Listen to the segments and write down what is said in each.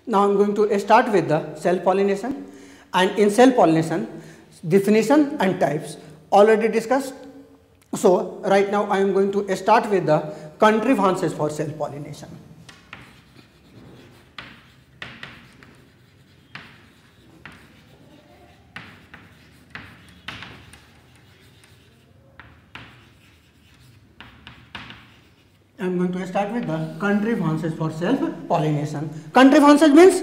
Now I am going to start with the self pollination, and in self pollination definition and types already discussed. So right now I am going to start with the contrivances for self pollination. I am going to start with the contrivances for self pollination. Contrivances means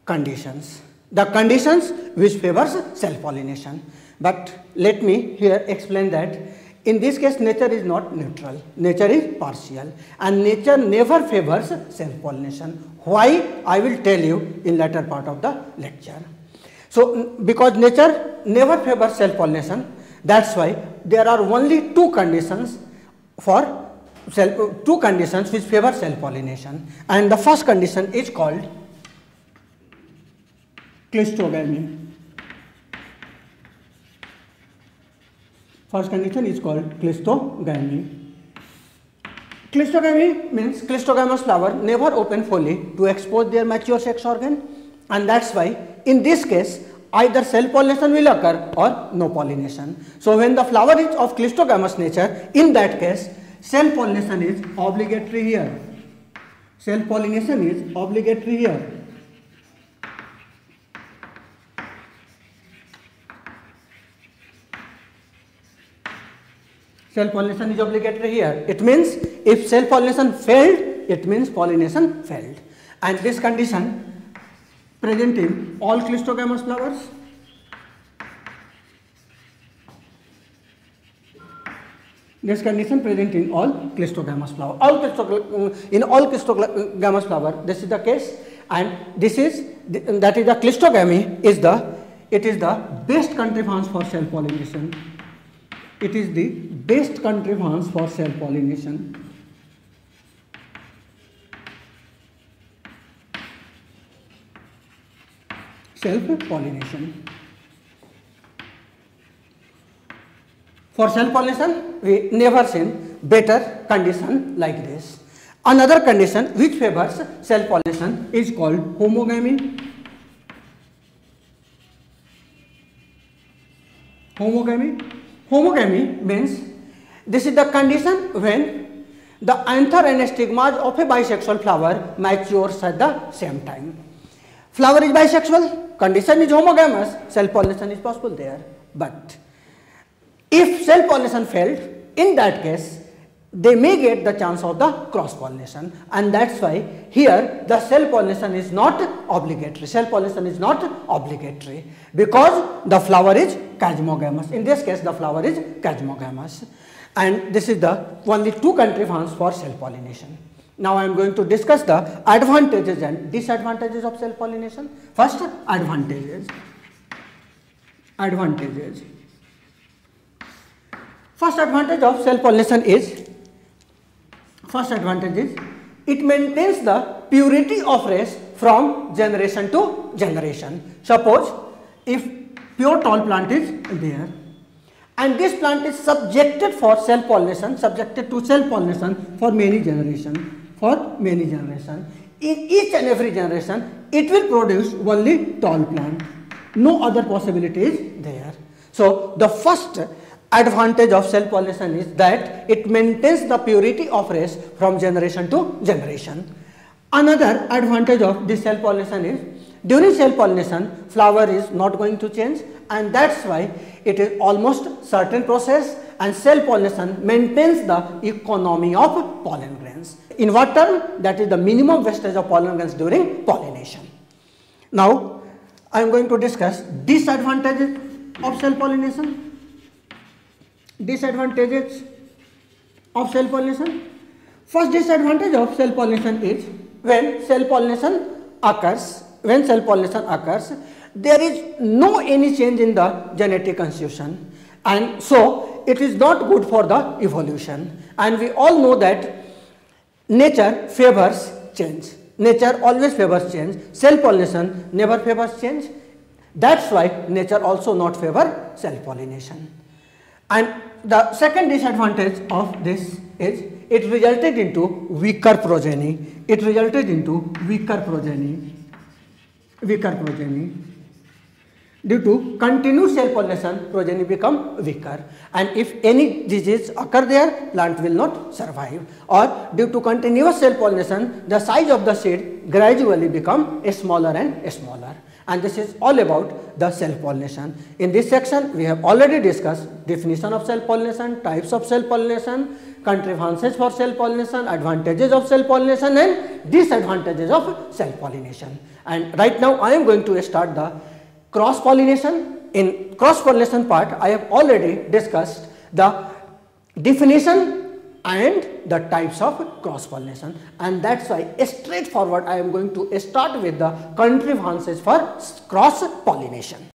conditions, the conditions which favors self pollination. But let me here explain that in this case nature is not neutral, nature is partial, and nature never favors self pollination. Why? I will tell you in later part of the lecture. So because nature never favors self pollination, that's why there are only two conditions which favor self pollination, and the first condition is called cleistogamy. First condition is called cleistogamy. Cleistogamy means cleistogamous flower never open fully to expose their mature sex organ, and that's why in this case either self pollination will occur or no pollination. So when the flower is of cleistogamous nature, in that case self pollination is obligatory here. Self pollination is obligatory here. Self pollination is obligatory here. It means if self pollination failed, it means pollination failed. And this condition present in all cleistogamous flowers. This condition present in all cleistogamous flower. In all cleistogamous flower, this is the case, and this is that is the cleistogamy is the best contrivance for self pollination. It is the best contrivance for self pollination. Self pollination. For self pollination, we never seen better condition like this. Another condition which favors self pollination is called homogamy. Homogamy means this is the condition when the anther and stigmas of a bisexual flower matures at the same time. Flower is bisexual, condition is homogamous, self pollination is possible there. But if self pollination failed, in that case they may get the chance of the cross pollination, and that's why here the self pollination is not obligatory. Self pollination is not obligatory because the flower is chasmogamous. In this case the flower is chasmogamous, and this is the only two contrivance for self pollination. Now I am going to discuss the advantages and disadvantages of self pollination. First, advantages. First advantage of self pollination is it maintains the purity of race from generation to generation. Suppose if pure tall plant is there and this plant is subjected to self pollination for many generations. In each and every generation it will produce only tall plant. No other possibility is there. So the first advantage of self pollination is that it maintains the purity of race from generation to generation. Another advantage of this self pollination is during self pollination flower is not going to change, and that's why it is almost certain process, and self pollination maintains the economy of pollen grains. In what term? That is the minimum wastage of pollen grains during pollination. Now I am going to discuss disadvantages of self pollination. Disadvantages of self pollination. First disadvantage of self pollination is when self pollination occurs, there is no any change in the genetic constitution, and so it is not good for the evolution. And we all know that nature favors change. Nature always favors change. Self pollination never favors change. That's why nature also not favor self pollination. And the second disadvantage of this is it resulted into weaker progeny. weaker progeny. Due to continued cell pollination, progeny become weaker, and if any disease occur there, plant will not survive. Or due to continuous cell pollination, the size of the seed gradually become smaller and smaller. And this is all about the cell pollination. In this section, we have already discussed definition of cell pollination, types of cell pollination, contrivances for cell pollination, advantages of cell pollination and disadvantages of cell pollination. And right now, I am going to start the cross pollination. In cross pollination part, I have already discussed the definition and the types of cross pollination, and that's why straightforward I am going to start with the contrivances for cross pollination.